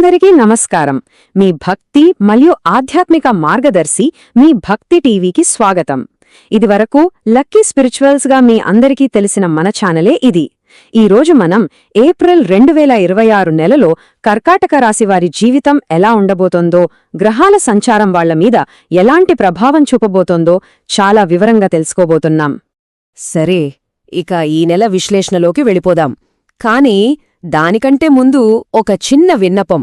అందరికీ నమస్కారం. మీ భక్తి మరియు ఆధ్యాత్మిక మార్గదర్శి మీ భక్తి టీవీకి స్వాగతం. ఇదివరకు లక్కీ స్పిరిచువల్స్గా మీ అందరికీ తెలిసిన మన ఛానలే ఇది. ఈరోజు మనం ఏప్రిల్ 2026 నెలలో కర్కాటక రాశివారి జీవితం ఎలా ఉండబోతోందో, గ్రహాల సంచారం వాళ్ల మీద ఎలాంటి ప్రభావం చూపబోతోందో చాలా వివరంగా తెలుసుకోబోతున్నాం. సరే, ఇక ఈ నెల విశ్లేషణలోకి వెళ్ళిపోదాం. కానీ దానికంటే ముందు ఒక చిన్న విన్నపం.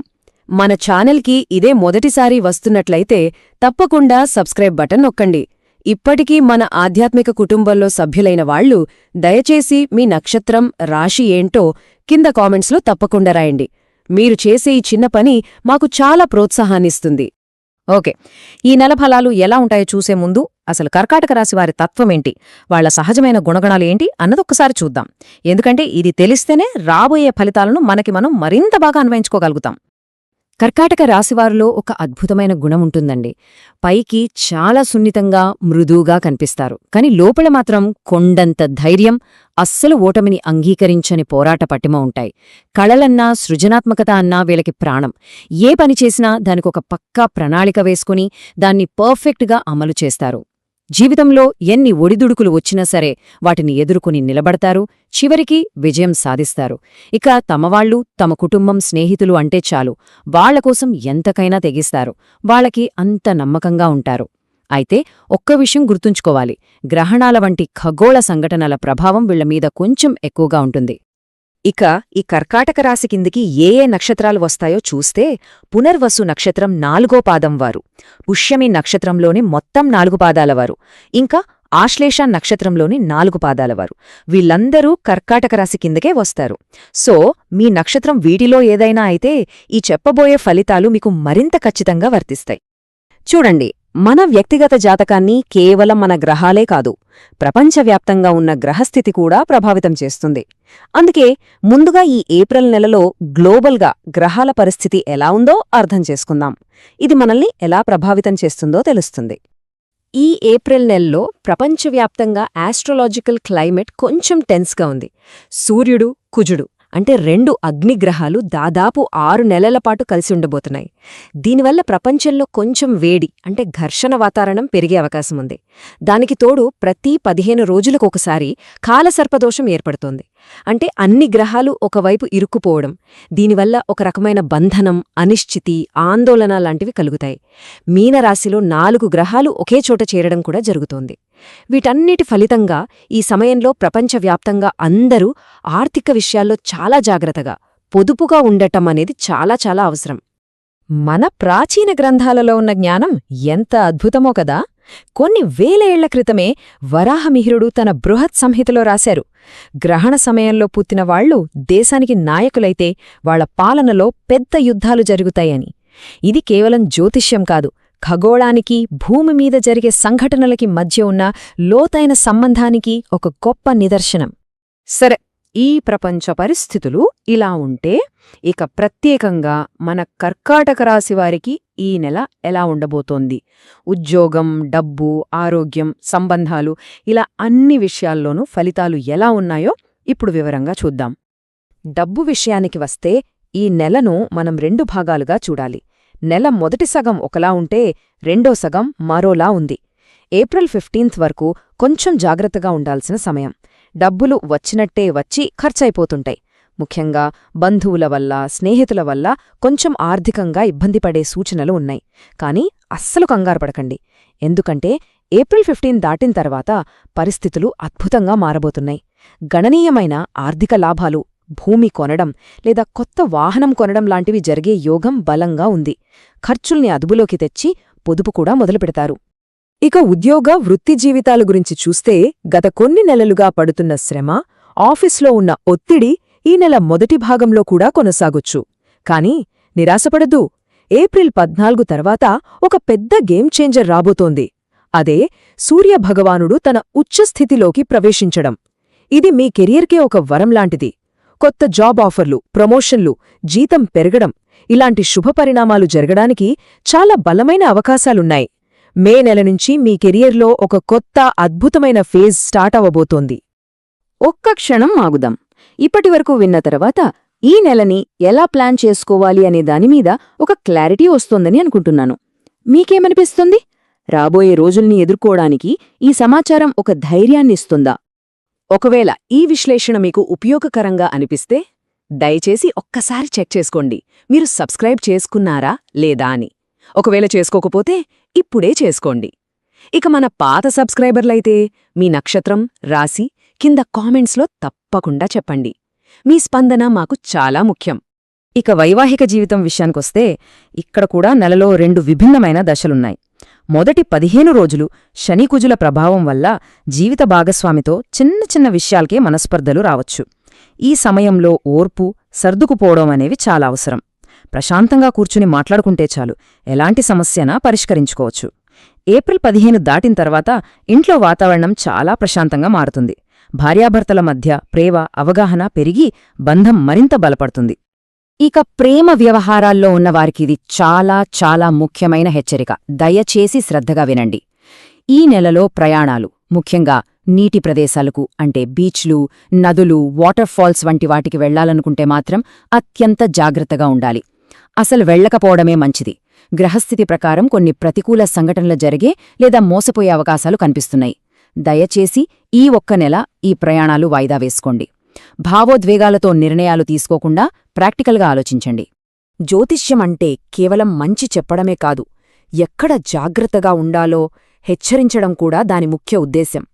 మన ఛానల్కి ఇదే మొదటిసారి వస్తున్నట్లయితే తప్పకుండా సబ్స్క్రైబ్ బటన్ నొక్కండి. ఇప్పటికీ మన ఆధ్యాత్మిక కుటుంబంలో సభ్యులైన వాళ్లు దయచేసి మీ నక్షత్రం, రాశి ఏంటో కింద కామెంట్స్లో తప్పకుండా రాయండి. మీరు చేసే ఈ చిన్న పని మాకు చాలా ప్రోత్సాహాన్నిస్తుంది. ఓకే, ఈ నెల ఫలాలు ఎలా ఉంటాయో చూసే ముందు అసలు కర్కాటక రాశి వారి తత్వమేంటి, వాళ్ల సహజమైన గుణగణాలు ఏంటి అన్నదొక్కసారి చూద్దాం. ఎందుకంటే ఇది తెలిస్తేనే రాబోయే ఫలితాలను మనం మరింత బాగా అన్వయించుకోగలుగుతాం. కర్కాటక రాశివారిలో ఒక అద్భుతమైన గుణముంటుందండి. పైకి చాలా సున్నితంగా, మృదువుగా కనిపిస్తారు. కాని లోపల మాత్రం కొండంత ధైర్యం, అస్సలు ఓటమిని అంగీకరించని పోరాట పటిమ ఉంటాయి. కళలన్నా, సృజనాత్మకత అన్నా వీళ్ళకి ప్రాణం. ఏ పని చేసినా దానికొక పక్కా ప్రణాళిక వేసుకుని దాన్ని పర్ఫెక్ట్గా అమలు చేస్తారు. జీవితంలో ఎన్ని ఒడిదుడుకులు వచ్చినా సరే వాటిని ఎదుర్కొని నిలబడతారు, చివరికి విజయం సాధిస్తారు. ఇక తమవాళ్లు, తమ కుటుంబం, స్నేహితులు అంటే చాలు, వాళ్లకోసం ఎంతకైనా తెగిస్తారు. వాళ్లకి అంత నమ్మకంగా ఉంటారు. అయితే ఒక్క విషయం గుర్తుంచుకోవాలి, గ్రహణాల వంటి ఖగోళ సంఘటనల ప్రభావం వీళ్లమీద కొంచెం ఎక్కువగా ఉంటుంది. ఇక ఈ కర్కాటక రాశి కిందికి ఏ నక్షత్రాలు వస్తాయో చూస్తే, పునర్వసు నక్షత్రం 4వ పాదం వారు, పుష్యమి నక్షత్రంలోని మొత్తం 4 పాదాలవారు, ఇంకా ఆశ్లేష నక్షత్రంలోని 4 పాదాలవారు, వీళ్ళందరూ కర్కాటక రాశి కిందకే వస్తారు. సో మీ నక్షత్రం వీటిలో ఏదైనా అయితే ఈ చెప్పబోయే ఫలితాలు మీకు మరింత ఖచ్చితంగా వర్తిస్తాయి. చూడండి, మన వ్యక్తిగత జాతకాన్ని కేవలం మన గ్రహాలే కాదు, ప్రపంచవ్యాప్తంగా ఉన్న గ్రహస్థితి కూడా ప్రభావితం చేస్తుంది. అందుకే ముందుగా ఈ ఏప్రిల్ నెలలో గ్లోబల్గా గ్రహాల పరిస్థితి ఎలా ఉందో అర్థం చేసుకుందాం. ఇది మనల్ని ఎలా ప్రభావితం చేస్తుందో తెలుస్తుంది. ఈ ఏప్రిల్ నెలలో ప్రపంచవ్యాప్తంగా ఆస్ట్రాలాజికల్ క్లైమేట్ కొంచెం టెన్స్గా ఉంది. సూర్యుడు, కుజుడు అంటే 2 అగ్నిగ్రహాలు దాదాపు 6 నెలల పాటు కలిసి ఉండబోతున్నాయి. దీనివల్ల ప్రపంచంలో కొంచెం వేడి అంటే ఘర్షణ వాతావరణం పెరిగే అవకాశం ఉంది. దానికి తోడు ప్రతి 15 రోజులకొకసారి కాలసర్పదోషం ఏర్పడుతోంది. అంటే అన్ని గ్రహాలు ఒకవైపు ఇరుక్కుపోవడం. దీనివల్ల ఒక రకమైన బంధనం, అనిశ్చితి, ఆందోళన లాంటివి కలుగుతాయి. మీనరాశిలో 4 గ్రహాలు ఒకే చోట చేరడం కూడా జరుగుతోంది. వీటన్నిటి ఫలితంగా ఈ సమయంలో ప్రపంచవ్యాప్తంగా అందరూ ఆర్థిక విషయాల్లో చాలా జాగ్రత్తగా, పొదుపుగా ఉండటం అనేది చాలా చాలా అవసరం. మన ప్రాచీన గ్రంథాలలో ఉన్న జ్ఞానం ఎంత అద్భుతమో కదా! కొన్ని వేల ఏళ్ల క్రితమే వరాహమిహిరుడు తన బృహత్ సంహితలో రాశారు, గ్రహణ సమయంలో పుట్టిన వాళ్లు దేశానికి నాయకులైతే వాళ్ల పాలనలో పెద్ద యుద్ధాలు జరుగుతాయని. ఇది కేవలం జ్యోతిష్యం కాదు, ఖగోళానికి, భూమిమీద జరిగే సంఘటనలకి మధ్య ఉన్న లోతైన సంబంధానికి ఒక గొప్ప నిదర్శనం. సరే, ఈ ప్రపంచ పరిస్థితులు ఇలా ఉంటే ఇక ప్రత్యేకంగా మన కర్కాటక రాశివారికి ఈ నెల ఎలా ఉండబోతోంది? ఉద్యోగం, డబ్బు, ఆరోగ్యం, సంబంధాలు ఇలా అన్ని విషయాల్లోనూ ఫలితాలు ఎలా ఉన్నాయో ఇప్పుడు వివరంగా చూద్దాం. డబ్బు విషయానికి వస్తే ఈ నెలను మనం 2 భాగాలుగా చూడాలి. నెల మొదటి సగం ఒకలా ఉంటే రెండో సగం మరోలా ఉంది. ఏప్రిల్ 15 వరకు కొంచెం జాగ్రత్తగా ఉండాల్సిన సమయం. డబ్బులు వచ్చినట్టే వచ్చి ఖర్చయిపోతుంటాయి. ముఖ్యంగా బంధువుల వల్ల, స్నేహితుల వల్ల కొంచెం ఆర్థికంగా ఇబ్బంది పడే సూచనలు ఉన్నాయి. కానీ అస్సలు కంగారుపడకండి. ఎందుకంటే ఏప్రిల్ 15 దాటిన తర్వాత పరిస్థితులు అద్భుతంగా మారబోతున్నాయి. గణనీయమైన ఆర్థిక లాభాలు, భూమి కొనడం లేదా కొత్త వాహనం కొనడం లాంటివి జరిగే యోగం బలంగా ఉంది. ఖర్చుల్ని అదుపులోకి తెచ్చి పొదుపు కూడా మొదలుపెడతారు. ఇక ఉద్యోగ, వృత్తి జీవితాల గురించి చూస్తే గత కొన్ని నెలలుగా పడుతున్న శ్రమ, ఆఫీస్లో ఉన్న ఒత్తిడి ఈ నెల మొదటి భాగంలో కూడా కొనసాగొచ్చు. కాని నిరాశపడద్దు, ఏప్రిల్ 14 తర్వాత ఒక పెద్ద గేమ్ చేంజర్ రాబోతోంది. అదే సూర్యభగవానుడు తన ఉచ్చస్థితిలోకి ప్రవేశించడం. ఇది మీ కెరియర్కే ఒక వరంలాంటిది. కొత్త జాబ్ ఆఫర్లు, ప్రమోషన్లు, జీతం పెరగడం ఇలాంటి శుభపరిణామాలు జరగడానికి చాలా బలమైన అవకాశాలున్నాయి. మే నెల నుంచి మీ కెరియర్లో ఒక కొత్త అద్భుతమైన ఫేజ్ స్టార్ట్ అవ్వబోతోంది. ఒక్క క్షణం ఆగుదాం. ఇప్పటివరకు విన్న తర్వాత ఈ నెలని ఎలా ప్లాన్ చేసుకోవాలి అనే దానిమీద ఒక క్లారిటీ వస్తోందని అనుకుంటున్నాను. మీకేమనిపిస్తుంది? రాబోయే రోజుల్ని ఎదుర్కోవడానికి ఈ సమాచారం ఒక ధైర్యాన్నిస్తుందా? ఒకవేళ ఈ విశ్లేషణ మీకు ఉపయోగకరంగా అనిపిస్తే దయచేసి ఒక్కసారి చెక్ చేసుకోండి మీరు సబ్స్క్రైబ్ చేసుకున్నారా లేదా అని. ఒకవేళ చేసుకోకపోతే ఇప్పుడే చేసుకోండి. ఇక మన పాత సబ్స్క్రైబర్లైతే మీ నక్షత్రం, రాశి కింద కామెంట్స్లో తప్పకుండా చెప్పండి. మీ స్పందన మాకు చాలా ముఖ్యం. ఇక వైవాహిక జీవితం విషయానికొస్తే ఇక్కడ కూడా నెలలో 2 విభిన్నమైన దశలున్నాయి. మొదటి 15 రోజులు శనికుజుల ప్రభావం వల్ల జీవిత భాగస్వామితో చిన్న చిన్న విషయాలకే మనస్పర్ధలు రావచ్చు. ఈ సమయంలో ఓర్పు, సర్దుకుపోవడం అనేవి చాలా అవసరం. ప్రశాంతంగా కూర్చుని మాట్లాడుకుంటే చాలు, ఎలాంటి సమస్యనా పరిష్కరించుకోవచ్చు. ఏప్రిల్ 15 దాటిన తర్వాత ఇంట్లో వాతావరణం చాలా ప్రశాంతంగా మారుతుంది. భార్యాభర్తల మధ్య ప్రేమ, అవగాహన పెరిగి బంధం మరింత బలపడుతుంది. ఇక ప్రేమ వ్యవహారాల్లో ఉన్నవారికిది చాలా చాలా ముఖ్యమైన హెచ్చరిక. దయచేసి శ్రద్ధగా వినండి. ఈ నెలలో ప్రయాణాలు, ముఖ్యంగా నీటి ప్రదేశాలకు అంటే బీచ్లు, నదులు, వాటర్ ఫాల్స్ వంటి వాటికి వెళ్లాలనుకుంటే మాత్రం అత్యంత జాగ్రత్తగా ఉండాలి. అసలు వెళ్లకపోవడమే మంచిది. గ్రహస్థితి ప్రకారం కొన్ని ప్రతికూల సంఘటనలు జరిగే లేదా మోసపోయే అవకాశాలు కనిపిస్తున్నాయి. దయచేసి ఈ ఒక్క నెల ఈ ప్రయాణాలు వాయిదా వేసుకోండి. భావోద్వేగాలతో నిర్ణయాలు తీసుకోకుండా ప్రాక్టికల్గా ఆలోచించండి. జ్యోతిష్యమంటే కేవలం మంచి చెప్పడమే కాదు, ఎక్కడ జాగ్రత్తగా ఉండాలో హెచ్చరించడం కూడా దాని ముఖ్య ఉద్దేశ్యం.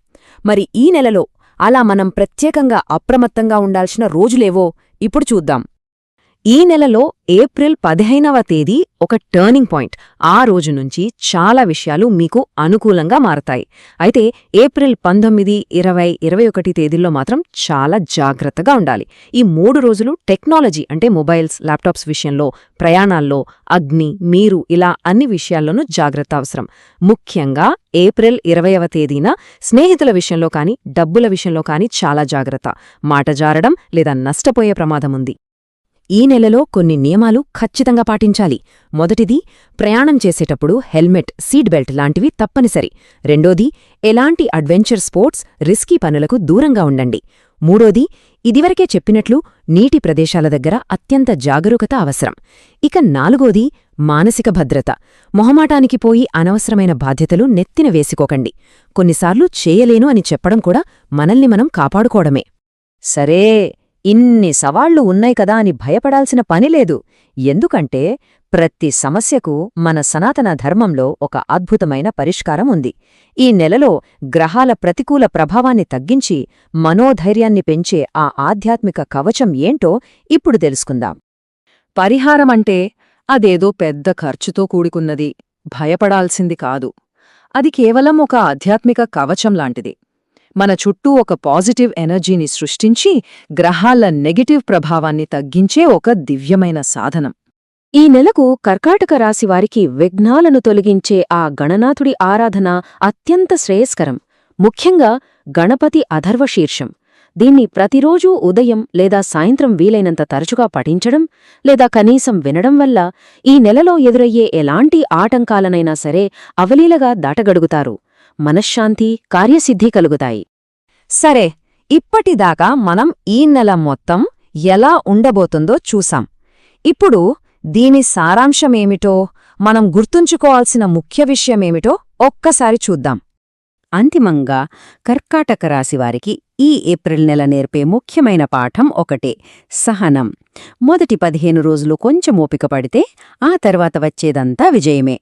మరి ఈ నెలలో అలా మనం ప్రత్యేకంగా అప్రమత్తంగా ఉండాల్సిన రోజులేవో ఇప్పుడు చూద్దాం. ఈ నెలలో ఏప్రిల్ 15వ తేదీ ఒక టర్నింగ్ పాయింట్. ఆ రోజు నుంచి చాలా విషయాలు మీకు అనుకూలంగా మారతాయి. అయితే ఏప్రిల్ 19, 20, 21 తేదీల్లో మాత్రం చాలా జాగ్రత్తగా ఉండాలి. ఈ 3 రోజులు టెక్నాలజీ అంటే మొబైల్స్, ల్యాప్టాప్స్ విషయంలో, ప్రయాణాల్లో, అగ్ని, నీరు ఇలా అన్ని విషయాల్లోనూ జాగ్రత్త అవసరం. ముఖ్యంగా ఏప్రిల్ 20వ తేదీన స్నేహితుల విషయంలో కానీ, డబ్బుల విషయంలో కానీ చాలా జాగ్రత్త. మాట జారడం లేదా నష్టపోయే ప్రమాదముంది. ఈ నెలలో కొన్ని నియమాలు ఖచ్చితంగా పాటించాలి. మొదటిది, ప్రయాణం చేసేటప్పుడు హెల్మెట్, సీట్ బెల్ట్ లాంటివి తప్పనిసరి. రెండోది, ఎలాంటి అడ్వెంచర్ స్పోర్ట్స్, రిస్కీ పనులకు దూరంగా ఉండండి. మూడోది, ఇదివరకే చెప్పినట్లు నీటి ప్రదేశాల దగ్గర అత్యంత జాగరూకత అవసరం. ఇక నాలుగోది, మానసిక భద్రత. మొహమాటానికి పోయి అనవసరమైన బాధ్యతలు నెత్తిన వేసుకోకండి. కొన్నిసార్లు చేయలేను అని చెప్పడం కూడా మనల్ని మనం కాపాడుకోవడమే. సరే, ఇన్ని సవాళ్లు ఉన్నాయి కదా అని భయపడాల్సిన పనిలేదు. ఎందుకంటే ప్రతి సమస్యకు మన సనాతన ధర్మంలో ఒక అద్భుతమైన పరిష్కారం ఉంది. ఈ నెలలో గ్రహాల ప్రతికూల ప్రభావాన్ని తగ్గించి మనోధైర్యాన్ని పెంచే ఆ ఆధ్యాత్మిక కవచం ఏంటో ఇప్పుడు తెలుసుకుందాం. పరిహారమంటే అదేదో పెద్ద ఖర్చుతో కూడుకున్నది, భయపడాల్సింది కాదు. అది కేవలం ఒక ఆధ్యాత్మిక కవచం లాంటిది. మన చుట్టూ ఒక పాజిటివ్ ఎనర్జీని సృష్టించి గ్రహాల నెగటివ్ ప్రభావాన్ని తగ్గించే ఒక దివ్యమైన సాధనం. ఈ నెలకు కర్కాటక రాశివారికి విఘ్నాలను తొలగించే ఆ గణనాథుడి ఆరాధన అత్యంత శ్రేయస్కరం. ముఖ్యంగా గణపతి అథర్వశీర్షం. దీన్ని ప్రతిరోజూ ఉదయం లేదా సాయంత్రం వీలైనంత తరచుగా పఠించడం లేదా కనీసం వినడం వల్ల ఈ నెలలో ఎదురయ్యే ఎలాంటి ఆటంకాలనైనా సరే అవలీలగా దాటగడుగుతారు. మనశ్శాంతి, కార్యసిద్ధి కలుగుతాయి. సరే, ఇప్పటిదాకా మనం ఈ నెల మొత్తం ఎలా ఉండబోతుందో చూసాం. ఇప్పుడు దీని సారాంశమేమిటో, మనం గుర్తుంచుకోవాల్సిన ముఖ్య విషయమేమిటో ఒక్కసారి చూద్దాం. అంతిమంగా కర్కాటక రాశివారికి ఈ ఏప్రిల్ నెల నేర్పే ముఖ్యమైన పాఠం ఒకటే: సహనం. మొదటి 15 రోజులు కొంచెం ఓపిక పడితే ఆ తర్వాత వచ్చేదంతా విజయమే.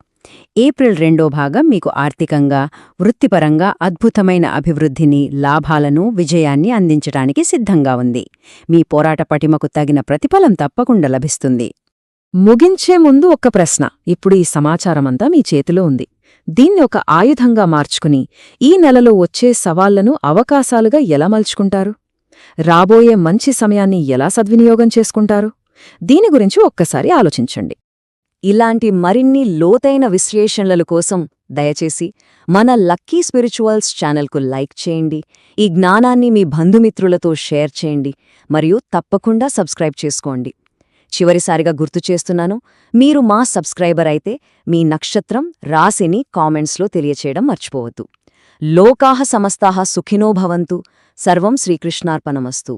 ఏప్రిల్ 2వ భాగం మీకు ఆర్థికంగా, వృత్తిపరంగా అద్భుతమైన అభివృద్ధిని, లాభాలను, విజయాన్ని అందించడానికి సిద్ధంగా ఉంది. మీ పోరాట పటిమకు తగిన ప్రతిఫలం తప్పకుండా లభిస్తుంది. ముగించే ముందు ఒక్క ప్రశ్న. ఇప్పుడు ఈ సమాచారమంతా మీ చేతిలో ఉంది. దీన్ని ఒక ఆయుధంగా మార్చుకుని ఈ నెలలో వచ్చే సవాళ్లను అవకాశాలుగా ఎలా మలుచుకుంటారు? రాబోయే మంచి సమయాన్ని ఎలా సద్వినియోగం చేసుకుంటారు? దీని గురించి ఒక్కసారి ఆలోచించండి. ఇలాంటి మరిన్ని లోతైన విశ్లేషణల కోసం దయచేసి మన లక్కీ స్పిరిచువల్స్ ఛానల్కు లైక్ చేయండి, ఈ జ్ఞానాన్ని మీ బంధుమిత్రులతో షేర్ చేయండి, మరియు తప్పకుండా సబ్స్క్రైబ్ చేసుకోండి. చివరిసారిగా గుర్తు చేస్తున్నాను, మీరు మా సబ్స్క్రైబర్ అయితే మీ నక్షత్రం, రాశిని కామెంట్స్లో తెలియచేయడం మర్చిపోవద్దు. లోకాః సమస్తాః సుఖినో భవంతు. సర్వం శ్రీకృష్ణార్పణమస్తు.